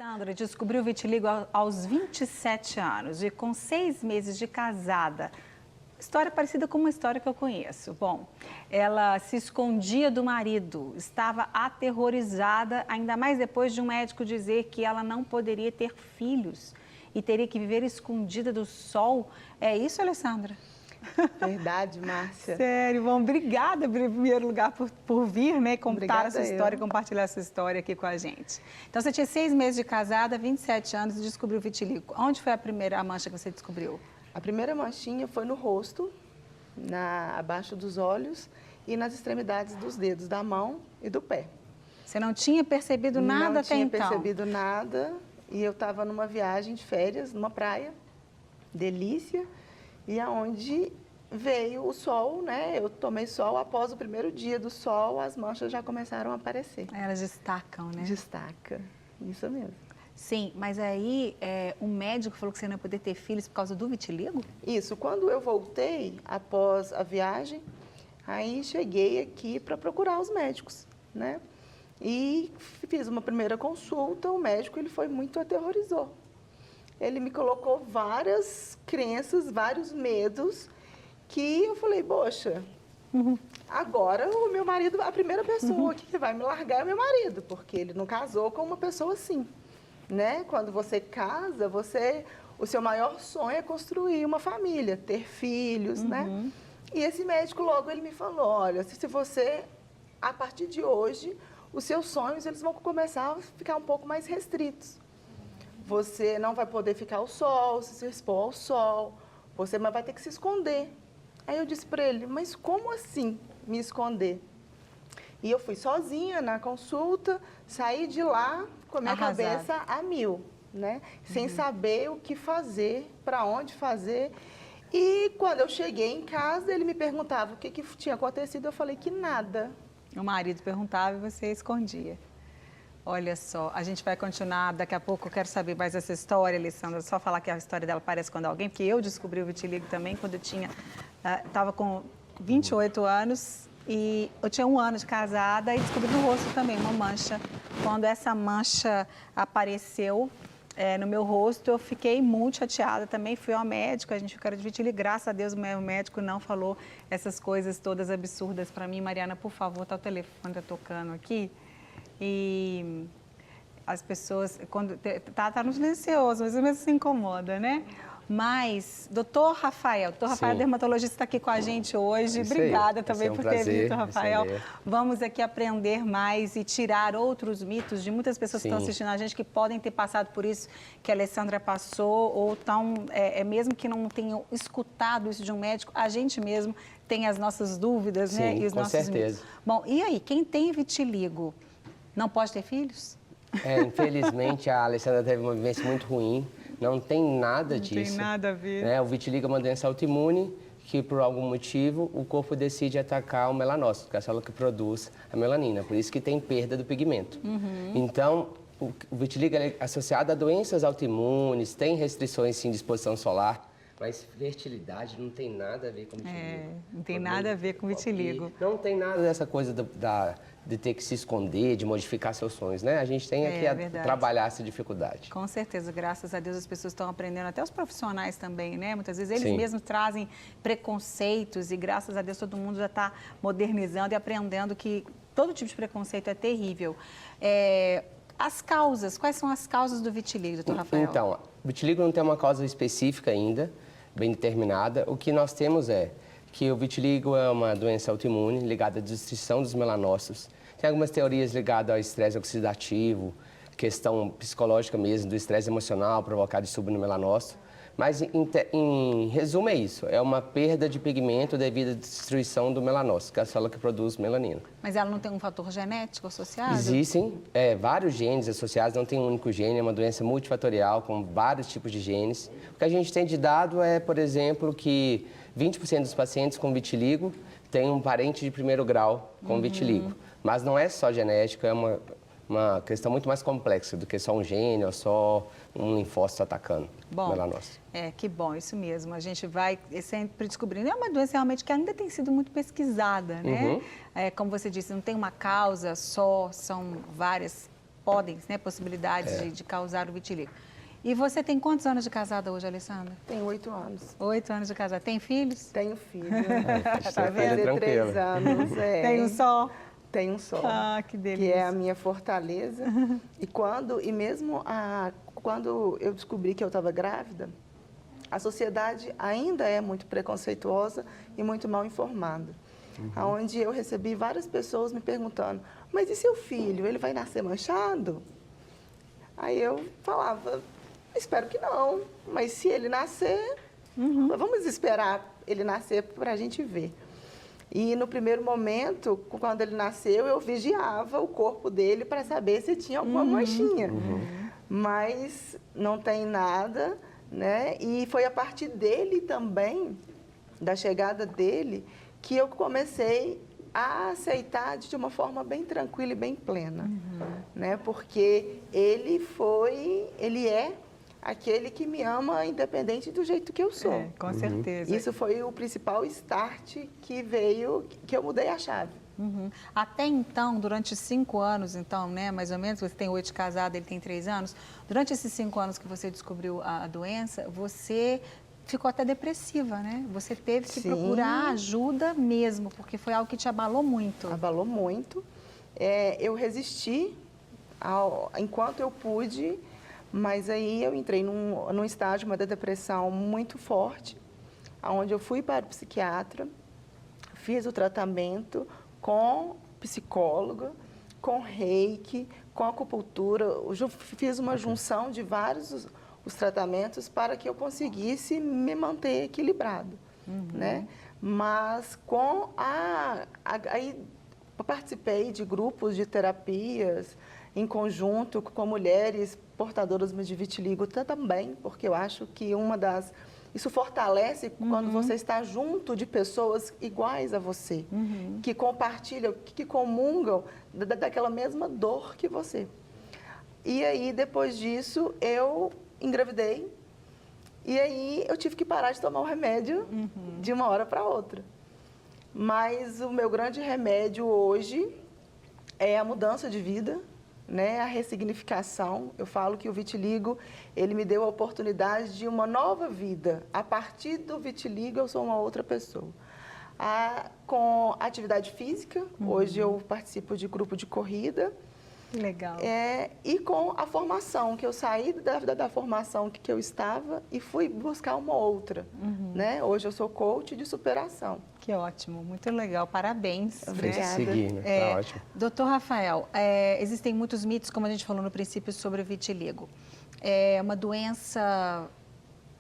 Sandra descobriu vitiligo aos 27 anos e com 6 meses de casada. História parecida com uma história que eu conheço. Bom, ela se escondia do marido, estava aterrorizada, ainda mais depois de um médico dizer que ela não poderia ter filhos e teria que viver escondida do sol. É isso, Alessandra? Verdade, Márcia. Sério, bom, obrigada em primeiro lugar por vir, né, contar Obrigada a sua história, compartilhar essa história aqui com a gente. Então, você tinha 6 meses de casada, 27 anos e descobriu vitiligo. Onde foi a primeira mancha que você descobriu? A primeira manchinha foi no rosto, abaixo dos olhos e nas extremidades dos dedos da mão e do pé. Você não tinha percebido nada até então? Não tinha percebido nada e eu estava numa viagem de férias, numa praia, delícia, e aonde veio o sol, né? Eu tomei sol, após o primeiro dia do sol, as manchas já começaram a aparecer. Elas destacam, né? Destaca, isso mesmo. Sim, mas aí o médico falou que você não ia poder ter filhos por causa do vitiligo? Isso, quando eu voltei após a viagem, aí cheguei aqui para procurar os médicos, né? E fiz uma primeira consulta, o médico ele foi muito aterrorizou. Ele me colocou várias crenças, vários medos, que eu falei, poxa, agora o meu marido, a primeira pessoa que vai me largar é meu marido, porque ele não casou com uma pessoa assim, né? Quando você casa, o seu maior sonho é construir uma família, ter filhos, né? E esse médico logo ele me falou, olha, se você, a partir de hoje, os seus sonhos eles vão começar a ficar um pouco mais restritos. Você não vai poder ficar ao sol, se expor ao sol, você vai ter que se esconder. Aí eu disse para ele, mas como assim me esconder? E eu fui sozinha na consulta, saí de lá com a minha cabeça a mil, né? Sem saber o que fazer, para onde fazer. E quando eu cheguei em casa, ele me perguntava o que tinha acontecido, eu falei que nada. O marido perguntava e você escondia. Olha só, a gente vai continuar, daqui a pouco eu quero saber mais essa história, Alessandra, só falar que a história dela parece quando alguém, porque eu descobri o vitiligo também quando eu estava com 28 anos e eu tinha 1 ano de casada e descobri no rosto também uma mancha. Quando essa mancha apareceu no meu rosto, eu fiquei muito chateada também, fui ao médico, a gente ficou de vitiligo, graças a Deus o meu médico não falou essas coisas todas absurdas para mim. Mariana, por favor, tá o telefone tá tocando aqui. E as pessoas, quando tá no silencioso, mas mesmo se incomoda, né? Mas, doutor Rafael dermatologista está aqui com a gente hoje. Obrigada também por ter vindo, Rafael. Vamos aqui aprender mais e tirar outros mitos de muitas pessoas que estão assistindo a gente, que podem ter passado por isso que a Alessandra passou, ou mesmo que não tenham escutado isso de um médico, a gente mesmo tem as nossas dúvidas, né? E os nossos mitos. Bom, e aí, quem tem vitiligo não pode ter filhos? Infelizmente, a Alessandra teve uma vivência muito ruim. Não tem nada disso. Não tem nada a ver. O vitiligo é uma doença autoimune que, por algum motivo, o corpo decide atacar o melanócito, que é a célula que produz a melanina. Por isso que tem perda do pigmento. Então, o vitiligo é associado a doenças autoimunes, tem restrições, sim, de exposição solar. Mas fertilidade não tem nada a ver com vitiligo. Não tem nada a ver com vitiligo. Não tem nada dessa coisa de ter que se esconder, de modificar seus sonhos, né? A gente tem aqui a trabalhar essa dificuldade. Com certeza, graças a Deus as pessoas estão aprendendo, até os profissionais também, né? Muitas vezes eles mesmos trazem preconceitos e graças a Deus todo mundo já está modernizando e aprendendo que todo tipo de preconceito é terrível. As causas, quais são as causas do vitiligo, doutor Rafael? Então, o vitiligo não tem uma causa específica ainda, bem determinada. O que nós temos é que o vitiligo é uma doença autoimune ligada à destruição dos melanócitos. Tem algumas teorias ligadas ao estresse oxidativo, questão psicológica mesmo, do estresse emocional provocado de distúrbio no melanócito. Mas, em resumo, é isso. É uma perda de pigmento devido à destruição do melanócito, que é a célula que produz melanina. Mas ela não tem um fator genético associado? Existem vários genes associados, não tem um único gene, é uma doença multifatorial com vários tipos de genes. O que a gente tem de dado é, por exemplo, que 20% dos pacientes com vitiligo têm um parente de primeiro grau com vitiligo. Mas não é só genético, é uma questão muito mais complexa do que só um gene ou só um linfócito atacando o melanócito. Que bom, isso mesmo. A gente vai sempre descobrindo. É uma doença realmente que ainda tem sido muito pesquisada, né? Como você disse, não tem uma causa só, são várias podem, né, possibilidades de causar o vitiligo. E você tem quantos anos de casada hoje, Alessandra? Tenho 8 anos. 8 anos de casada. Tem filhos? Tenho filho. Tá Vai fazer 3 anos. Tem um só? Tenho um só. Ah, que delícia. Que é a minha fortaleza. E mesmo quando eu descobri que eu estava grávida, a sociedade ainda é muito preconceituosa e muito mal informada. Onde eu recebi várias pessoas me perguntando, mas e seu filho, ele vai nascer manchado? Aí eu falava, espero que não, mas se ele nascer, vamos esperar ele nascer para a gente ver. E no primeiro momento, quando ele nasceu, eu vigiava o corpo dele para saber se tinha alguma manchinha. Mas não tem nada, né? E foi a partir dele também, da chegada dele, que eu comecei a aceitar de uma forma bem tranquila e bem plena, né? Porque ele é aquele que me ama independente do jeito que eu sou. É, com certeza. Isso foi o principal start que veio, que eu mudei a chave. Até então, durante 5 anos, então, né, mais ou menos, você tem 8 de casada, ele tem 3 anos, durante esses 5 anos que você descobriu a doença, você ficou até depressiva, né? Você teve que procurar ajuda mesmo, porque foi algo que te abalou muito. Abalou muito. Eu resisti enquanto eu pude, mas aí eu entrei num estágio de depressão muito forte, onde eu fui para o psiquiatra, fiz o tratamento com psicóloga, com reiki, com acupuntura. Eu fiz uma junção de vários os tratamentos para que eu conseguisse me manter equilibrado, né? Mas aí eu participei de grupos de terapias em conjunto com mulheres portadoras de vitiligo também, porque eu acho que isso fortalece quando você está junto de pessoas iguais a você, que compartilham, que comungam daquela mesma dor que você. E aí, depois disso, eu engravidei e aí eu tive que parar de tomar o remédio de uma hora para outra. Mas o meu grande remédio hoje é a mudança de vida, né? A ressignificação. Eu falo que o vitiligo, ele me deu a oportunidade de uma nova vida. A partir do vitiligo, eu sou uma outra pessoa. Com atividade física, hoje eu participo de grupo de corrida. Legal. E com a formação, que eu saí da formação que eu estava e fui buscar uma outra. Né? Hoje eu sou coach de superação. Que ótimo, muito legal, parabéns. Obrigada. Seguir, né? Tá ótimo. Doutor Rafael, existem muitos mitos, como a gente falou no princípio, sobre o vitiligo. É uma doença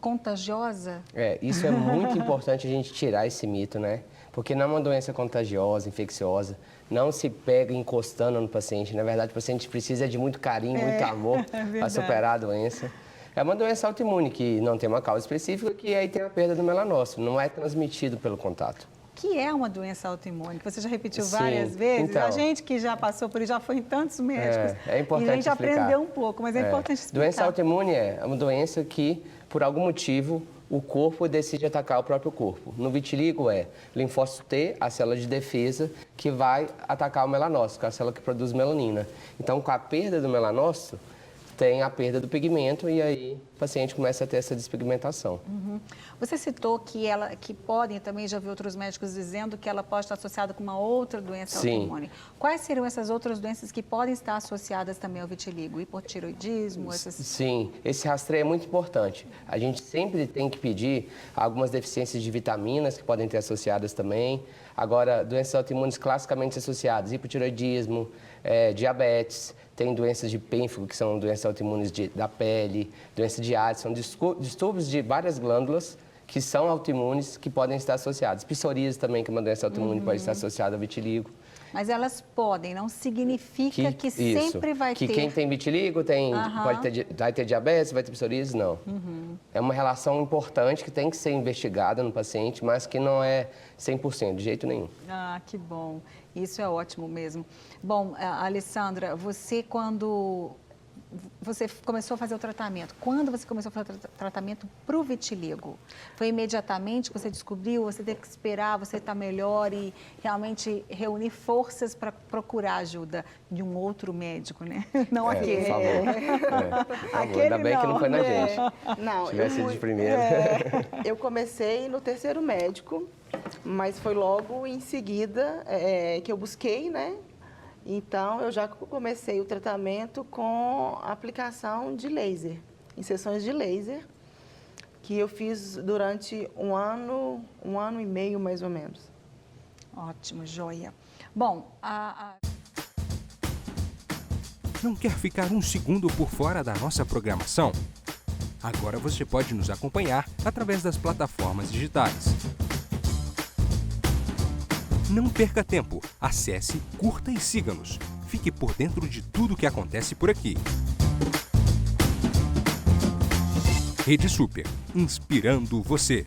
contagiosa? Isso é muito importante a gente tirar esse mito, né? Porque não é uma doença contagiosa, infecciosa, não se pega encostando no paciente. Na verdade, o paciente precisa de muito carinho, muito amor para superar a doença. É uma doença autoimune que não tem uma causa específica, que aí tem a perda do melanócito, não é transmitido pelo contato. Que é uma doença autoimune, que você já repetiu Sim, várias vezes. então, a gente que já passou por isso, já foi em tantos médicos. É importante e a gente explicar. aprendeu um pouco, mas é importante explicar. Doença autoimune é uma doença que, por algum motivo, o corpo decide atacar o próprio corpo. No vitiligo é linfócito T, a célula de defesa, que vai atacar o melanócito, que é a célula que produz melanina. Então, com a perda do melanócito, tem a perda do pigmento e aí o paciente começa a ter essa despigmentação. Você citou que podem, também já vi outros médicos dizendo que ela pode estar associada com uma outra doença autoimune. Quais seriam essas outras doenças que podem estar associadas também ao vitiligo? Hipotireoidismo? Sim, esse rastreio é muito importante. A gente sempre tem que pedir algumas deficiências de vitaminas que podem ter associadas também. Agora, doenças autoimunes classicamente associadas, hipotireoidismo, diabetes, tem doenças de pênfigo, que são doenças autoimunes da pele, doença de Addis, são distúrbios de várias glândulas que são autoimunes que podem estar associadas. Psoríase também, que é uma doença autoimune, pode estar associada ao vitiligo. Mas elas podem, não significa que sempre vai ter... Que quem tem vitiligo vai ter diabetes, vai ter psoríase, não. É uma relação importante que tem que ser investigada no paciente, mas que não é 100%, de jeito nenhum. Ah, que bom. Isso é ótimo mesmo. Bom, Alessandra, você quando você começou a fazer o tratamento. Quando você começou a fazer o tratamento para o vitiligo? Foi imediatamente que você descobriu, você teve que esperar, você está melhor e realmente reunir forças para procurar ajuda de um outro médico, né? Não aquele. Por favor. Por favor. Aquele Ainda bem que não foi na É. gente. Não, Se tivesse sido de primeira. eu comecei no terceiro médico, mas foi logo em seguida que eu busquei, né? Então, eu já comecei o tratamento com aplicação de laser, em sessões de laser, que eu fiz durante um ano e meio, mais ou menos. Ótimo, joia. Bom, Não quer ficar um segundo por fora da nossa programação? Agora você pode nos acompanhar através das plataformas digitais. Não perca tempo, acesse, curta e siga-nos. Fique por dentro de tudo o que acontece por aqui. Rede Super, inspirando você.